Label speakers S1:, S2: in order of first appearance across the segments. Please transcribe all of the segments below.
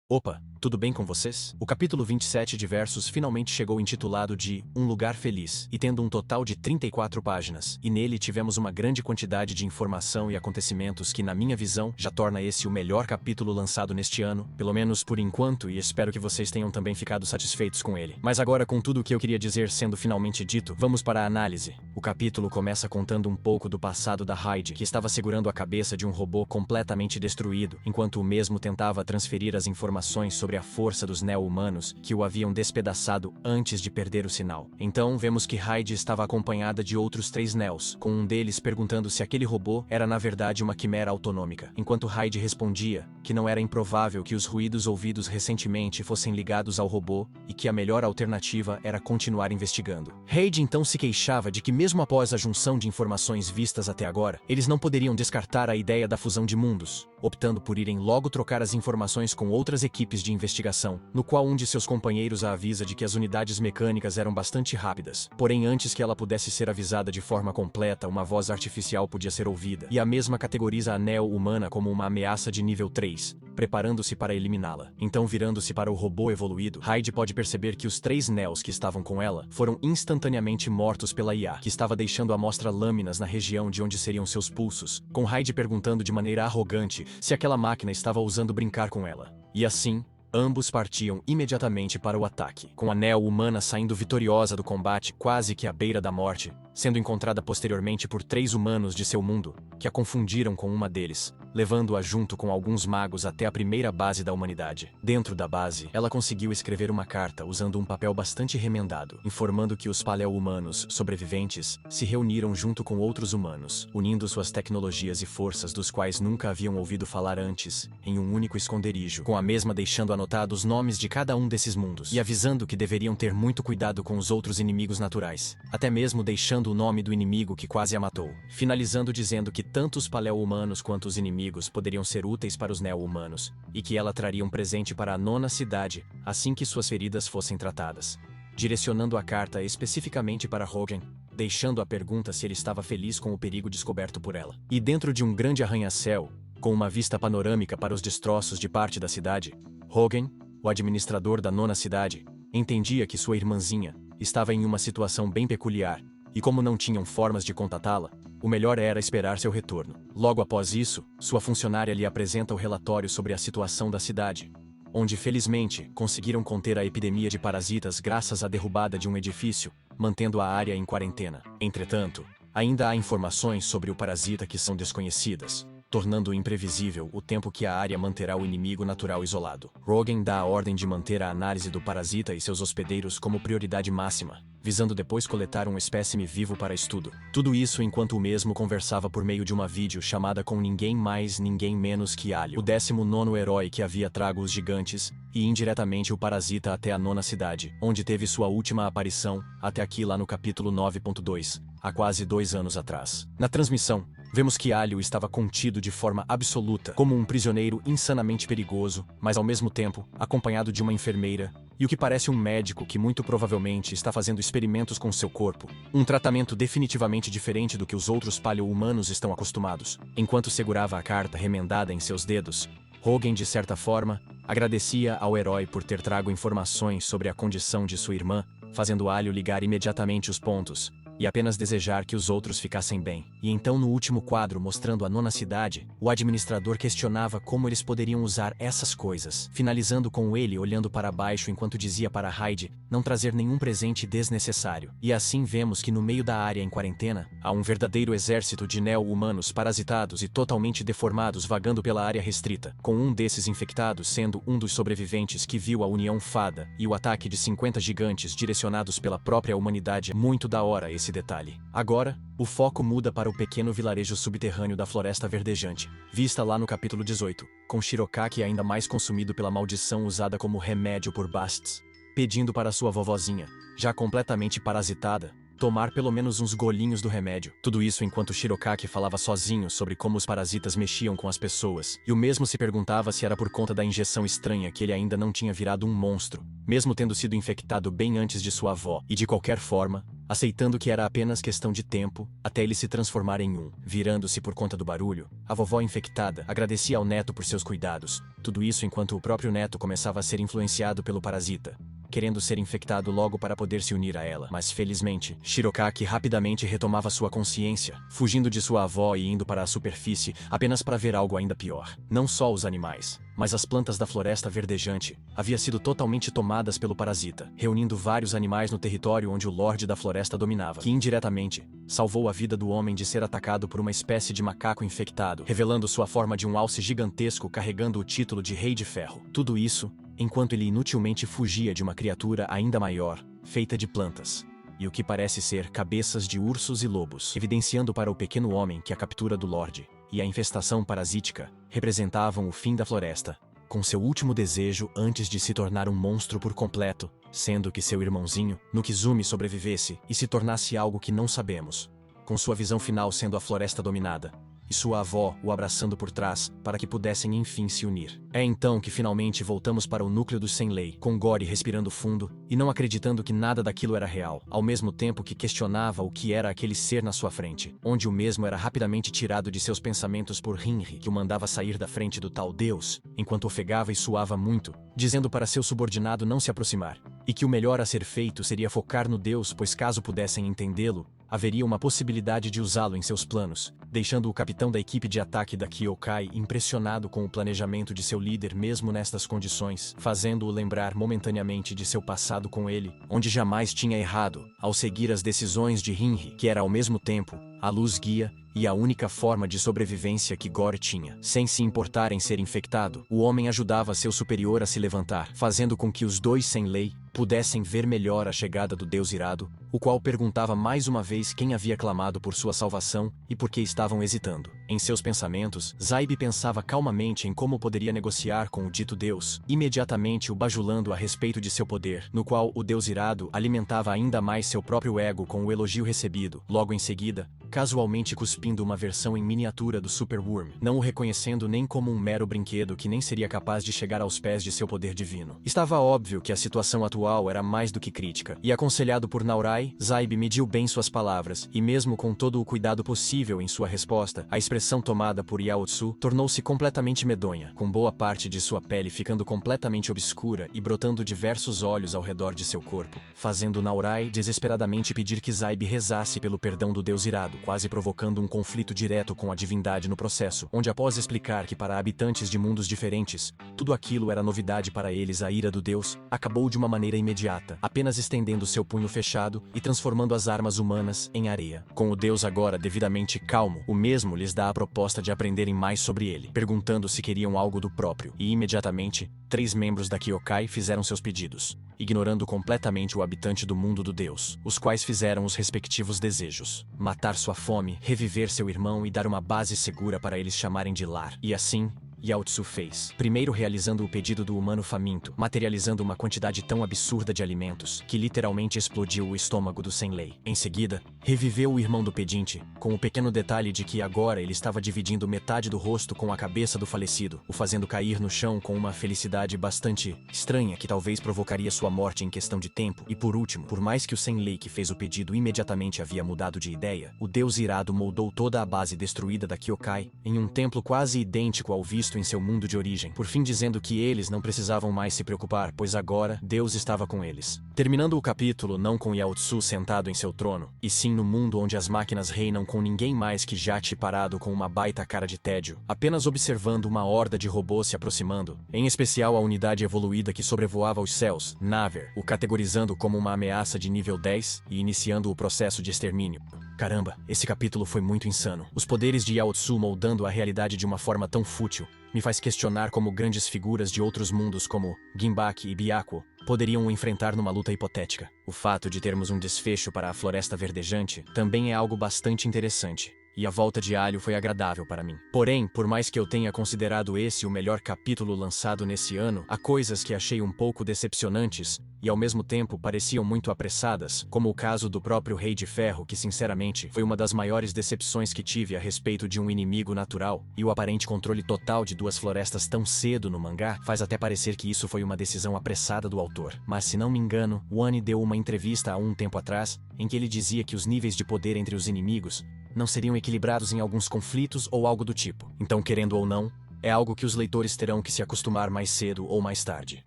S1: Opa, tudo bem com vocês? O capítulo 27 de Versos finalmente chegou intitulado de Um Lugar Feliz, e tendo um total de 34 páginas, e nele tivemos uma grande quantidade de informação e acontecimentos que, na minha visão, já torna esse o melhor capítulo lançado neste ano, pelo menos por enquanto, e espero que vocês tenham também ficado satisfeitos com ele. Mas agora, com tudo o que eu queria dizer sendo finalmente dito, vamos para a análise. O capítulo começa contando um pouco do passado da Hyde, que estava segurando a cabeça de um robô completamente destruído, enquanto o mesmo tentava transferir as informações sobre a força dos neo-humanos que o haviam despedaçado antes de perder o sinal. Então, vemos que Hyde estava acompanhada de outros 3 Neos, com um deles perguntando se aquele robô era na verdade uma quimera autonômica, enquanto Hyde respondia que não era improvável que os ruídos ouvidos recentemente fossem ligados ao robô e que a melhor alternativa era continuar investigando. Hyde então se queixava de que mesmo após a junção de informações vistas até agora, eles não poderiam descartar a ideia da fusão de mundos, optando por irem logo trocar as informações com outras equipes de investigação, no qual um de seus companheiros a avisa de que as unidades mecânicas eram bastante rápidas. Porém, antes que ela pudesse ser avisada de forma completa, uma voz artificial podia ser ouvida, e a mesma categoriza a neo-humana como uma ameaça de nível 3, preparando-se para eliminá-la. Então, virando-se para o robô evoluído, Hyde pode perceber que os 3 Neos que estavam com ela foram instantaneamente mortos pela IA, que estava deixando à mostra lâminas na região de onde seriam seus pulsos, com Hyde perguntando de maneira arrogante se aquela máquina estava ousando brincar com ela. E assim, ambos partiam imediatamente para o ataque, com a neo-humana saindo vitoriosa do combate quase que à beira da morte, sendo encontrada posteriormente por 3 humanos de seu mundo, que a confundiram com uma deles, levando-a junto com alguns magos até a primeira base da humanidade. Dentro da base, ela conseguiu escrever uma carta usando um papel bastante remendado, informando que os paleo-humanos sobreviventes se reuniram junto com outros humanos, unindo suas tecnologias e forças dos quais nunca haviam ouvido falar antes, em um único esconderijo, com a mesma deixando anotados os nomes de cada um desses mundos, e avisando que deveriam ter muito cuidado com os outros inimigos naturais, até mesmo deixando o nome do inimigo que quase a matou, finalizando dizendo que tanto os paleo-humanos quanto os inimigos poderiam ser úteis para os neo-humanos, e que ela traria um presente para a 9ª cidade assim que suas feridas fossem tratadas, direcionando a carta especificamente para Hogan, deixando a pergunta se ele estava feliz com o perigo descoberto por ela. E dentro de um grande arranha-céu, com uma vista panorâmica para os destroços de parte da cidade, Hogan, o administrador da 9ª cidade, entendia que sua irmãzinha estava em uma situação bem peculiar, e como não tinham formas de contatá-la, o melhor era esperar seu retorno. Logo após isso, sua funcionária lhe apresenta o relatório sobre a situação da cidade, onde felizmente conseguiram conter a epidemia de parasitas graças à derrubada de um edifício, mantendo a área em quarentena. Entretanto, ainda há informações sobre o parasita que são desconhecidas, tornando imprevisível o tempo que a área manterá o inimigo natural isolado. Rogan dá a ordem de manter a análise do parasita e seus hospedeiros como prioridade máxima, visando depois coletar um espécime vivo para estudo. Tudo isso enquanto o mesmo conversava por meio de uma videochamada com ninguém mais ninguém menos que Alio, o 19º herói que havia trago os gigantes, e indiretamente o parasita até a 9ª cidade, onde teve sua última aparição, até aqui lá no capítulo 9.2, há quase 2 anos atrás. Na transmissão, vemos que Alio estava contido de forma absoluta, como um prisioneiro insanamente perigoso, mas ao mesmo tempo, acompanhado de uma enfermeira, e o que parece um médico que muito provavelmente está fazendo experimentos com seu corpo, um tratamento definitivamente diferente do que os outros paleo-humanos estão acostumados. Enquanto segurava a carta remendada em seus dedos, Hogan, de certa forma, agradecia ao herói por ter trago informações sobre a condição de sua irmã, fazendo Alio ligar imediatamente os pontos, e apenas desejar que os outros ficassem bem. E então no último quadro mostrando a 9ª cidade, o administrador questionava como eles poderiam usar essas coisas, finalizando com ele olhando para baixo enquanto dizia para Hyde não trazer nenhum presente desnecessário. E assim vemos que no meio da área em quarentena, há um verdadeiro exército de neo-humanos parasitados e totalmente deformados vagando pela área restrita, com um desses infectados sendo um dos sobreviventes que viu a União Fada e o ataque de 50 gigantes direcionados pela própria humanidade. Muito da hora esse detalhe. Agora, o foco muda para o pequeno vilarejo subterrâneo da Floresta Verdejante, vista lá no capítulo 18, com Shirokaki ainda mais consumido pela maldição usada como remédio por Basts, pedindo para sua vovozinha, já completamente parasitada, tomar pelo menos uns golinhos do remédio. Tudo isso enquanto Shirokaki falava sozinho sobre como os parasitas mexiam com as pessoas, e o mesmo se perguntava se era por conta da injeção estranha que ele ainda não tinha virado um monstro, mesmo tendo sido infectado bem antes de sua avó, e de qualquer forma, aceitando que era apenas questão de tempo até ele se transformar em um. Virando-se por conta do barulho, a vovó infectada agradecia ao neto por seus cuidados. Tudo isso enquanto o próprio neto começava a ser influenciado pelo parasita, querendo ser infectado logo para poder se unir a ela. Mas felizmente, Shirokaki rapidamente retomava sua consciência, fugindo de sua avó e indo para a superfície apenas para ver algo ainda pior. Não só os animais, mas as plantas da floresta verdejante haviam sido totalmente tomadas pelo parasita, reunindo vários animais no território onde o Lorde da Floresta dominava, que indiretamente salvou a vida do homem de ser atacado por uma espécie de macaco infectado, revelando sua forma de um alce gigantesco carregando o título de Rei de Ferro. Tudo isso enquanto ele inutilmente fugia de uma criatura ainda maior, feita de plantas, e o que parece ser cabeças de ursos e lobos, evidenciando para o pequeno homem que a captura do Lorde e a infestação parasítica representavam o fim da floresta, com seu último desejo antes de se tornar um monstro por completo, sendo que seu irmãozinho, Nukizumi, sobrevivesse e se tornasse algo que não sabemos, com sua visão final sendo a floresta dominada, e sua avó o abraçando por trás para que pudessem enfim se unir. É então que finalmente voltamos para o núcleo dos Senlei, com Gori respirando fundo e não acreditando que nada daquilo era real, ao mesmo tempo que questionava o que era aquele ser na sua frente, onde o mesmo era rapidamente tirado de seus pensamentos por Hinri, que o mandava sair da frente do tal Deus, enquanto ofegava e suava muito, dizendo para seu subordinado não se aproximar, e que o melhor a ser feito seria focar no Deus, pois caso pudessem entendê-lo, haveria uma possibilidade de usá-lo em seus planos, deixando o capitão da equipe de ataque da Kyokai impressionado com o planejamento de seu líder mesmo nestas condições, fazendo-o lembrar momentaneamente de seu passado com ele, onde jamais tinha errado, ao seguir as decisões de Hinri, que era ao mesmo tempo a luz guia e a única forma de sobrevivência que Gori tinha. Sem se importar em ser infectado, o homem ajudava seu superior a se levantar, fazendo com que os dois Senlei pudessem ver melhor a chegada do Deus irado, o qual perguntava mais uma vez quem havia clamado por sua salvação e por que estavam hesitando. Em seus pensamentos, Zaib pensava calmamente em como poderia negociar com o dito Deus, imediatamente o bajulando a respeito de seu poder, no qual o Deus irado alimentava ainda mais seu próprio ego com o elogio recebido. Logo em seguida, casualmente cuspindo uma versão em miniatura do Super Worm, não o reconhecendo nem como um mero brinquedo que nem seria capaz de chegar aos pés de seu poder divino. Estava óbvio que a situação atual era mais do que crítica, e aconselhado por Naurai, Zaib mediu bem suas palavras, e mesmo com todo o cuidado possível em sua resposta, a expressão tomada por Yaotsu tornou-se completamente medonha, com boa parte de sua pele ficando completamente obscura e brotando diversos olhos ao redor de seu corpo, fazendo Naurai desesperadamente pedir que Zaib rezasse pelo perdão do Deus irado, quase provocando um conflito direto com a divindade no processo, onde após explicar que para habitantes de mundos diferentes, tudo aquilo era novidade para eles, a ira do Deus acabou de uma maneira imediata, apenas estendendo seu punho fechado e transformando as armas humanas em areia. Com o Deus agora devidamente calmo, o mesmo lhes dá a proposta de aprenderem mais sobre ele, perguntando se queriam algo do próprio, e imediatamente, 3 membros da Kyokai fizeram seus pedidos, ignorando completamente o habitante do mundo do Deus, os quais fizeram os respectivos desejos: matar sua fome, reviver seu irmão e dar uma base segura para eles chamarem de lar. E assim, Yaotsu fez. Primeiro realizando o pedido do humano faminto, materializando uma quantidade tão absurda de alimentos, que literalmente explodiu o estômago do Senlei. Em seguida, reviveu o irmão do pedinte, com o pequeno detalhe de que agora ele estava dividindo metade do rosto com a cabeça do falecido, o fazendo cair no chão com uma felicidade bastante estranha que talvez provocaria sua morte em questão de tempo. E por último, por mais que o Senlei que fez o pedido imediatamente havia mudado de ideia, o Deus irado moldou toda a base destruída da Kyokai em um templo quase idêntico ao visto em seu mundo de origem, por fim dizendo que eles não precisavam mais se preocupar, pois agora Deus estava com eles. Terminando o capítulo não com Yaotsu sentado em seu trono, e sim no mundo onde as máquinas reinam com ninguém mais que Jati parado com uma baita cara de tédio, apenas observando uma horda de robôs se aproximando, em especial a unidade evoluída que sobrevoava os céus, Naver, o categorizando como uma ameaça de nível 10 e iniciando o processo de extermínio. Caramba, esse capítulo foi muito insano. Os poderes de Yaotsu moldando a realidade de uma forma tão fútil me faz questionar como grandes figuras de outros mundos como Gimbaki e Byakuo poderiam o enfrentar numa luta hipotética. O fato de termos um desfecho para a Floresta Verdejante também é algo bastante interessante, e a volta de Alho foi agradável para mim. Porém, por mais que eu tenha considerado esse o melhor capítulo lançado nesse ano, há coisas que achei um pouco decepcionantes, e ao mesmo tempo pareciam muito apressadas, como o caso do próprio Rei de Ferro, que sinceramente foi uma das maiores decepções que tive a respeito de um inimigo natural, e o aparente controle total de duas florestas tão cedo no mangá faz até parecer que isso foi uma decisão apressada do autor. Mas se não me engano, Wano deu uma entrevista há um tempo atrás, em que ele dizia que os níveis de poder entre os inimigos não seriam equilibrados em alguns conflitos ou algo do tipo. Então, querendo ou não, é algo que os leitores terão que se acostumar mais cedo ou mais tarde.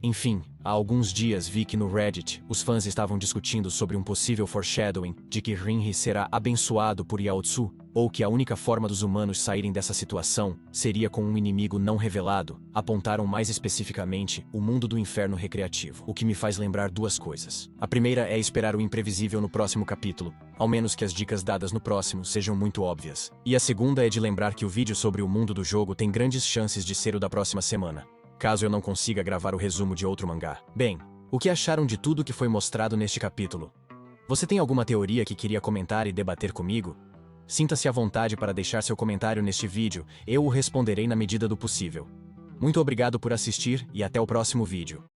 S1: Enfim, há alguns dias vi que no Reddit, os fãs estavam discutindo sobre um possível foreshadowing de que Rinri será abençoado por Yaotsu, ou que a única forma dos humanos saírem dessa situação seria com um inimigo não revelado. Apontaram mais especificamente o mundo do inferno recreativo, o que me faz lembrar duas coisas. A primeira é esperar o imprevisível no próximo capítulo, ao menos que as dicas dadas no próximo sejam muito óbvias. E a segunda é de lembrar que o vídeo sobre o mundo do jogo tem grandes chances de ser o da próxima semana, caso eu não consiga gravar o resumo de outro mangá. Bem, o que acharam de tudo que foi mostrado neste capítulo? Você tem alguma teoria que queria comentar e debater comigo? Sinta-se à vontade para deixar seu comentário neste vídeo, eu o responderei na medida do possível. Muito obrigado por assistir e até o próximo vídeo.